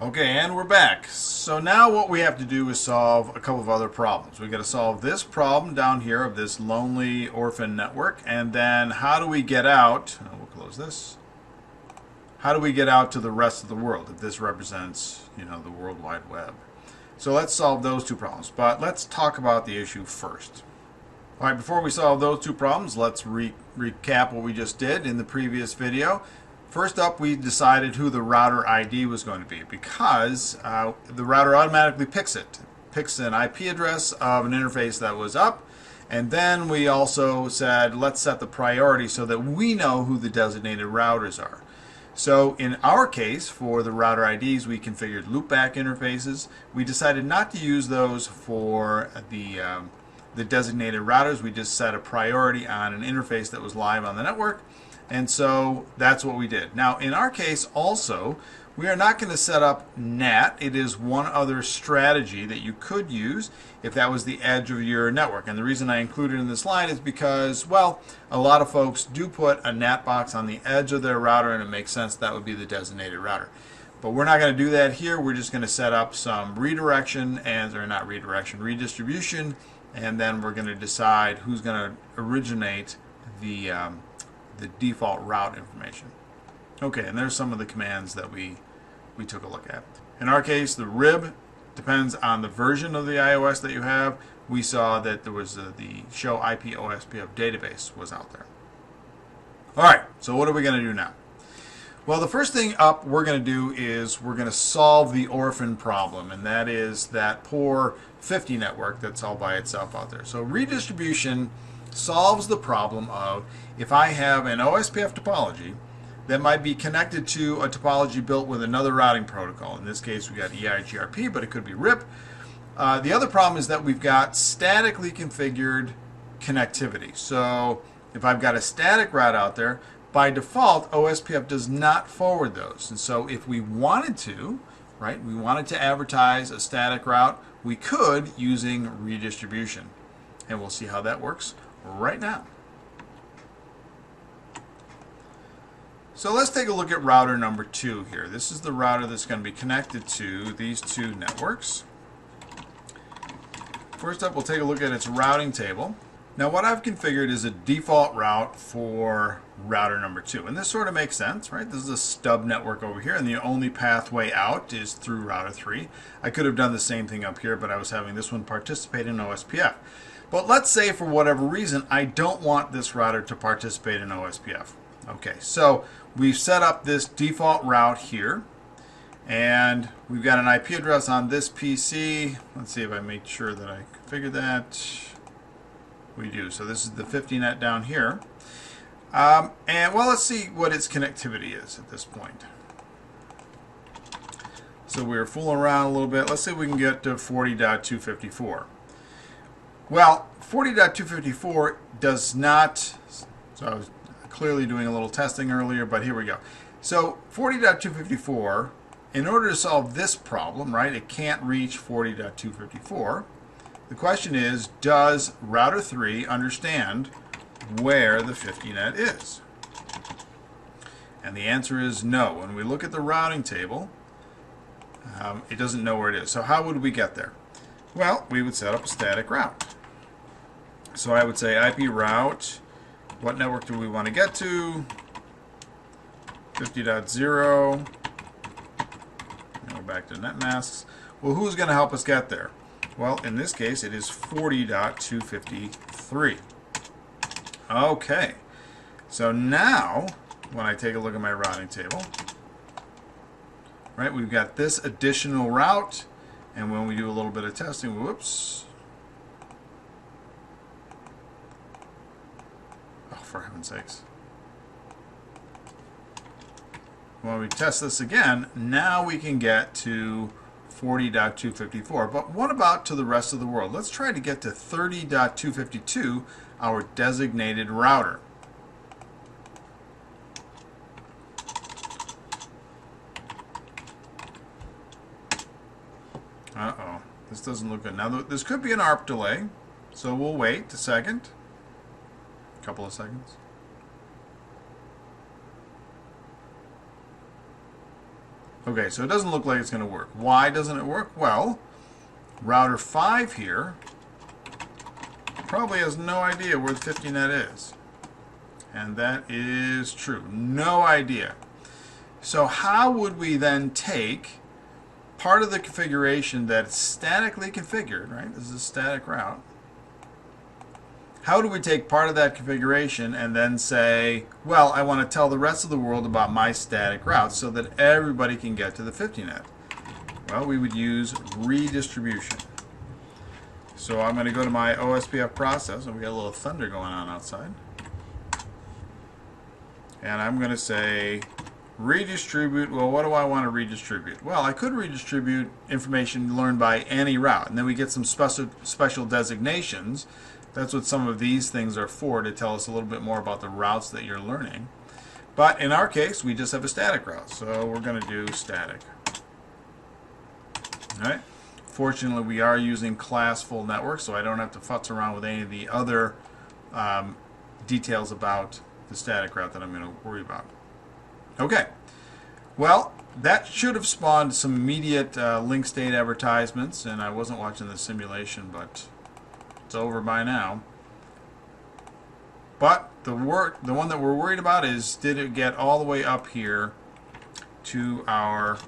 Okay, and we're back. So now what we have to do is solve a couple of other problems. We've got to solve this problem down here of this lonely orphan network, and then how do we get out, we'll close this, how do we get out to the rest of the world if this represents, the World Wide Web? So let's solve those two problems, but let's talk about the issue first. All right, before we solve those two problems, let's recap what we just did in the previous video. First up, we decided who the router ID was going to be because the router automatically picks it. Picks an IP address of an interface that was up, and then we also said let's set the priority so that we know who the designated routers are. So in our case, for the router IDs, we configured loopback interfaces. We decided not to use those for the designated routers. We just set a priority on an interface that was live on the network. And so that's what we did. Now, in our case also, we are not going to set up NAT. It is one other strategy that you could use if that was the edge of your network. And the reason I included it in this slide is because, well, a lot of folks do put a NAT box on the edge of their router, and it makes sense that would be the designated router. But we're not going to do that here. We're just going to set up some redirection, redistribution, and then we're going to decide who's going to originate the default route information. Okay, and there's some of the commands that we took a look at. In our case, the rib depends on the version of the iOS that you have. We saw that there was the show IP OSPF database was out there. All right, so what are we going to do now? Well, the first thing up we're going to do is we're going to solve the orphan problem, and that is that poor 50 network that's all by itself out there. So redistribution solves the problem of if I have an OSPF topology that might be connected to a topology built with another routing protocol. In this case, we got EIGRP, but it could be RIP. The other problem is that we've got statically configured connectivity. So if I've got a static route out there, by default, OSPF does not forward those. And so if we wanted to, we wanted to advertise a static route, we could using redistribution. And we'll see how that works right now. So let's take a look at router number 2 here. This is the router that's going to be connected to these two networks. First up, we'll take a look at its routing table. Now what I've configured is a default route for router number 2. And this sort of makes sense, right? This is a stub network over here, and the only pathway out is through router 3. I could have done the same thing up here, but I was having this one participate in OSPF. But let's say for whatever reason, I don't want this router to participate in OSPF. Okay, so we've set up this default route here, and we've got an IP address on this PC. Let's see if I make sure that I configured that. We do. So this is the 50net down here. And well, let's see what its connectivity is at this point. So we're fooling around a little bit. Let's see if we can get to 40.254. Well, 40.254 does not, so I was clearly doing a little testing earlier, but here we go. So 40.254, in order to solve this problem, it can't reach 40.254. The question is, does router 3 understand where the 50net is? And the answer is no. When we look at the routing table, it doesn't know where it is. So how would we get there? Well, we would set up a static route. So I would say IP route, what network do we want to get to? 50.0. Go back to net masks. Well, who's going to help us get there? Well, in this case, it is 40.253. Okay. So now, when I take a look at my routing table, we've got this additional route, and when we do a little bit of testing, whoops. Oh, for heaven's sakes. When we test this again, now we can get to 40.254. But what about to the rest of the world? Let's try to get to 30.252, our designated router. Uh-oh. This doesn't look good. Now, this could be an ARP delay, so we'll wait a second. A couple of seconds. Okay, so it doesn't look like it's going to work. Why doesn't it work? Well, router 5 here probably has no idea where the 50 net is. And that is true. No idea. So how would we then take part of the configuration that's statically configured, right? This is a static route. How do we take part of that configuration and then say, well, I want to tell the rest of the world about my static route so that everybody can get to the 50 net? Well, we would use redistribution. So I'm going to go to my OSPF process, and we got a little thunder going on outside. And I'm going to say redistribute. Well, what do I want to redistribute? Well, I could redistribute information learned by any route, and then we get some special designations. That's what some of these things are for, to tell us a little bit more about the routes that you're learning. But in our case, we just have a static route, so we're going to do static. All right. Fortunately, we are using class full network, so I don't have to futz around with any of the other details about the static route that I'm going to worry about. Okay. Well, that should have spawned some immediate link state advertisements, and I wasn't watching the simulation, but it's over by now. But the one that we're worried about is, did it get all the way up here to our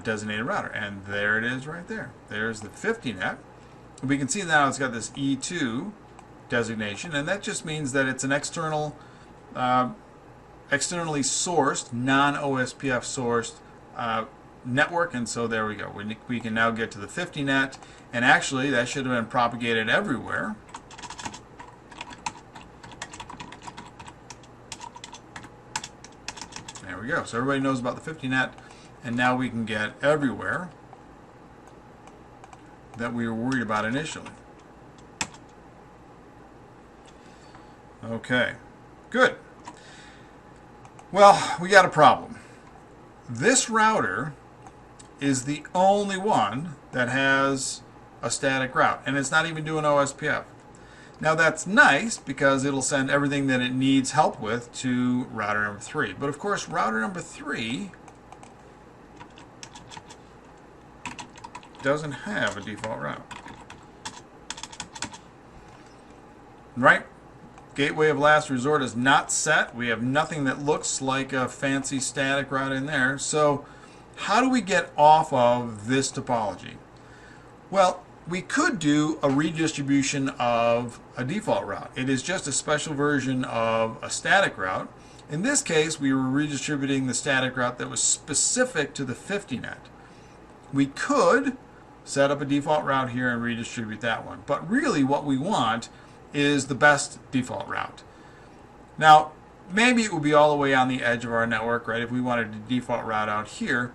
designated router? And there it is right there. There's the 50 net. We can see now it's got this E2 designation, and that just means that it's an externally sourced, non-OSPF sourced network, and so there we go. We can now get to the 50 net, and actually that should have been propagated everywhere. There we go. So everybody knows about the 50 net, and now we can get everywhere that we were worried about initially. Okay, good. Well, we got a problem. This router is the only one that has a static route, and it's not even doing OSPF. Now that's nice because it'll send everything that it needs help with to router number 3. But of course, router number 3 doesn't have a default route. Right? Gateway of last resort is not set. We have nothing that looks like a fancy static route in there. So how do we get off of this topology? Well, we could do a redistribution of a default route. It is just a special version of a static route. In this case, we were redistributing the static route that was specific to the 50 net. We could set up a default route here and redistribute that one. But really what we want is the best default route. Now, maybe it would be all the way on the edge of our network, right, if we wanted a default route out here.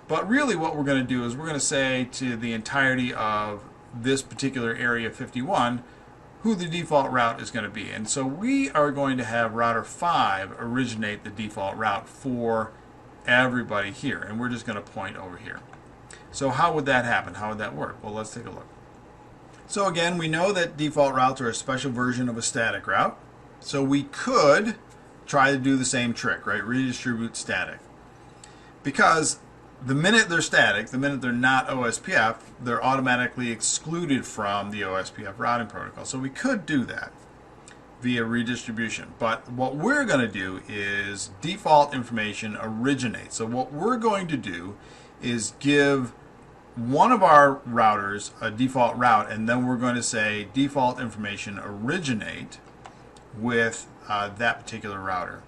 But really what we're going to do is we're going to say to the entirety of this particular area 51 who the default route is going to be. And so we are going to have router 5 originate the default route for everybody here. And we're just going to point over here. So how would that happen? How would that work? Well, let's take a look. So again, we know that default routes are a special version of a static route. So we could try to do the same trick, right? Redistribute static. Because the minute they're static, the minute they're not OSPF, they're automatically excluded from the OSPF routing protocol. So we could do that via redistribution. But what we're going to do is default information originate. So what we're going to do is give one of our routers a default route, and then we're going to say default information originate with that particular router.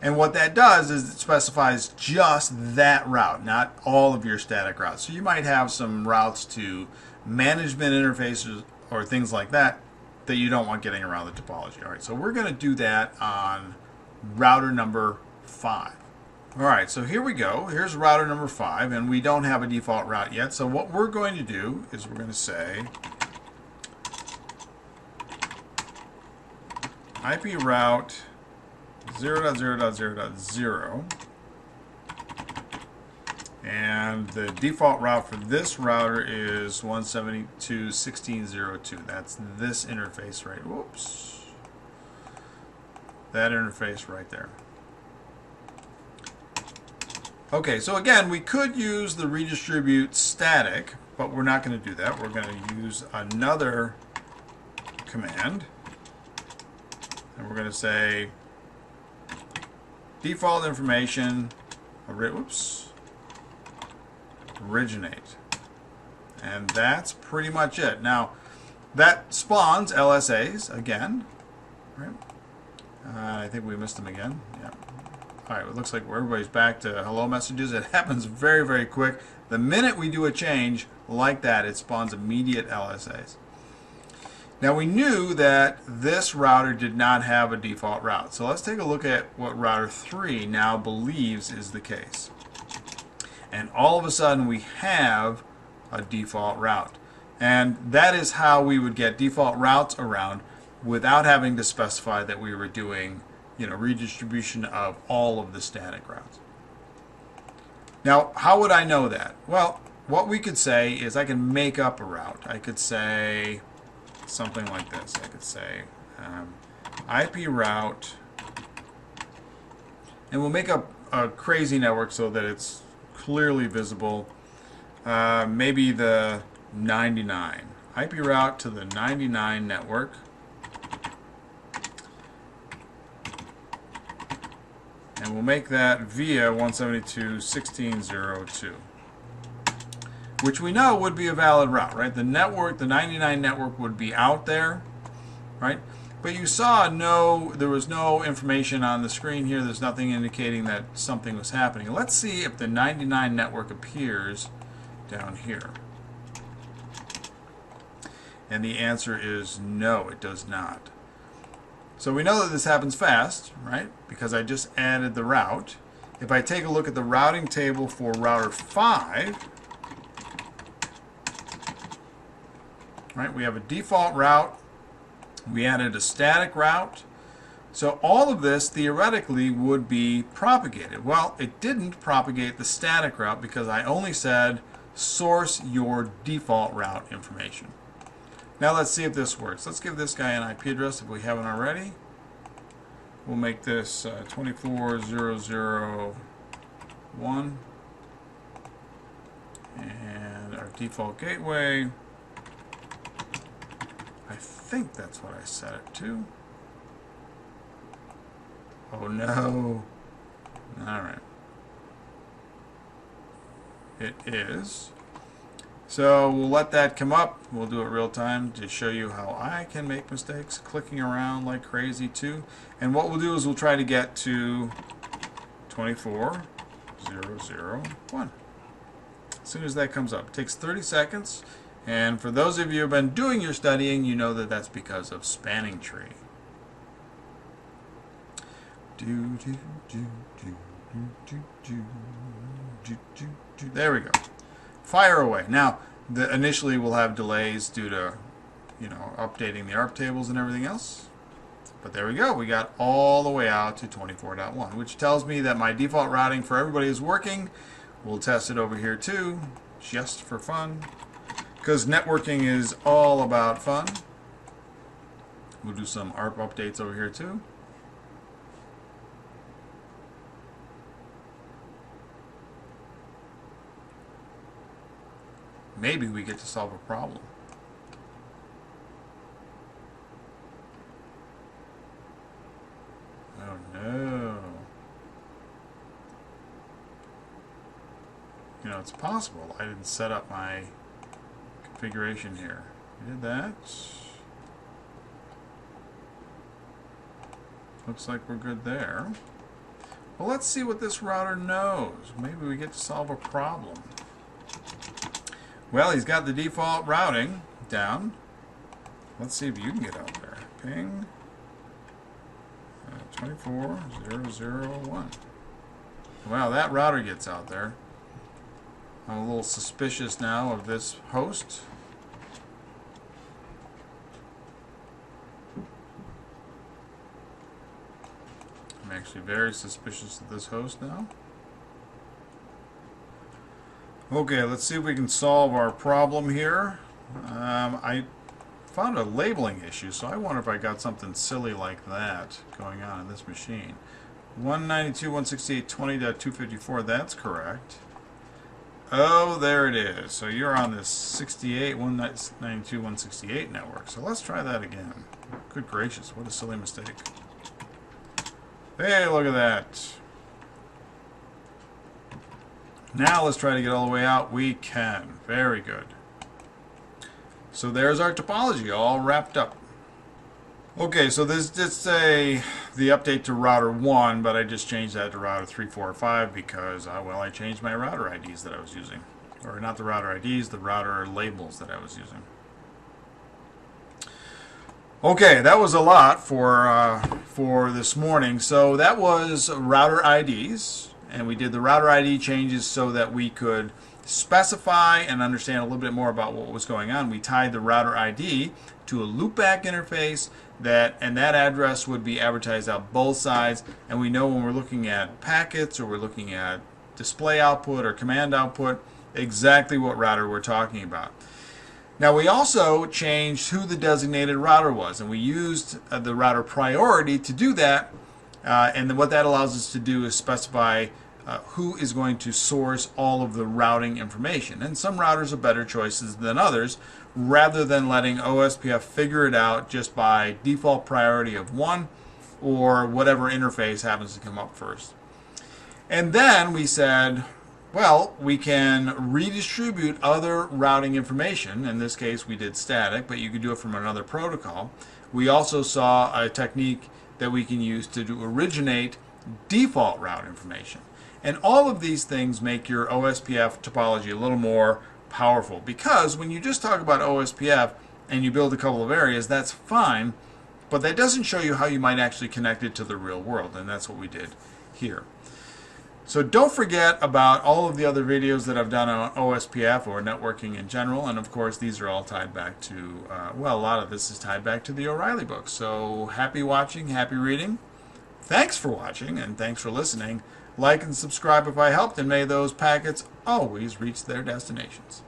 And what that does is it specifies just that route, not all of your static routes. So you might have some routes to management interfaces or things like that that you don't want getting around the topology. All right, so we're going to do that on router number 5. All right, so here we go. Here's router number 5, and we don't have a default route yet. So what we're going to do is we're going to say IP route 0.0.0.0, and the default route for this router is 172.16.02. That's this interface right. Whoops. That interface right there. Okay, so again, we could use the redistribute static, but we're not going to do that. We're going to use another command, and we're going to say default information, originate. And that's pretty much it. Now, that spawns LSAs again, right? I think we missed them again. Yeah. All right, it looks like everybody's back to hello messages. It happens very, very quick. The minute we do a change like that, it spawns immediate LSAs. Now, we knew that this router did not have a default route. So let's take a look at what router 3 now believes is the case. And all of a sudden, we have a default route. And that is how we would get default routes around without having to specify that we were doing, redistribution of all of the static routes. Now, how would I know that? Well, what we could say is I can make up a route. I could say something like this. I could say IP route, and we'll make up a crazy network so that it's clearly visible. Maybe the 99. IP route to the 99 network. And we'll make that via 172.16.02, which we know would be a valid route, right? The network, the 99 network would be out there, right? But you saw there was no information on the screen here. There's nothing indicating that something was happening. Let's see if the 99 network appears down here. And the answer is no, it does not. So we know that this happens fast, right? Because I just added the route. If I take a look at the routing table for router 5, right, we have a default route. We added a static route. So all of this theoretically would be propagated. Well, it didn't propagate the static route because I only said source your default route information. Now let's see if this works. Let's give this guy an IP address if we haven't already. We'll make this 24.0.0.1 and our default gateway. I think that's what I set it to. Oh no. Alright. It is. So we'll let that come up. We'll do it real time to show you how I can make mistakes clicking around like crazy too. And what we'll do is we'll try to get to 24.0.0.1. As soon as that comes up. It takes 30 seconds. And for those of you who have been doing your studying, you know that that's because of spanning tree. There we go. Fire away. Now, initially we'll have delays due to, updating the ARP tables and everything else. But there we go. We got all the way out to 24.1, which tells me that my default routing for everybody is working. We'll test it over here too, just for fun, because networking is all about fun. We'll do some ARP updates over here too. Maybe we get to solve a problem. Oh no. It's possible. I didn't set up my configuration here. I did that. Looks like we're good there. Well, let's see what this router knows. Maybe we get to solve a problem. Well, he's got the default routing down. Let's see if you can get out there. Ping 24.0.0.1. Wow, that router gets out there. I'm a little suspicious now of this host. I'm actually very suspicious of this host now. Okay, let's see if we can solve our problem here. I found a labeling issue, so I wonder if I got something silly like that going on in this machine. 192.168.20.254, that's correct. Oh, there it is. So you're on this 192.168 network. So let's try that again. Good gracious, what a silly mistake. Hey, look at that. Now let's try to get all the way out. We can. Very good. So there's our topology all wrapped up. Okay, so this did say the update to router 1, but I just changed that to router 3, 4, 5 because, well, I changed my router IDs that I was using. Or not the router IDs, the router labels that I was using. Okay, that was a lot for this morning. So that was router IDs, and we did the router ID changes so that we could specify and understand a little bit more about what was going on. We tied the router ID to a loopback interface, and that address would be advertised out both sides, and we know when we're looking at packets or we're looking at display output or command output exactly what router we're talking about. Now we also changed who the designated router was, and we used the router priority to do that, and what that allows us to do is specify who is going to source all of the routing information. And some routers are better choices than others, rather than letting OSPF figure it out just by default priority of 1 or whatever interface happens to come up first. And then we said, well, we can redistribute other routing information. In this case we did static, but you could do it from another protocol. We also saw a technique that we can use to originate default route information. And all of these things make your OSPF topology a little more powerful, because when you just talk about OSPF and you build a couple of areas, that's fine, but that doesn't show you how you might actually connect it to the real world, and that's what we did here. So don't forget about all of the other videos that I've done on OSPF or networking in general, and of course these are all tied back to, well, a lot of this is tied back to the O'Reilly books. So happy watching, happy reading. Thanks for watching, and thanks for listening. Like and subscribe if I helped, and may those packets always reach their destinations.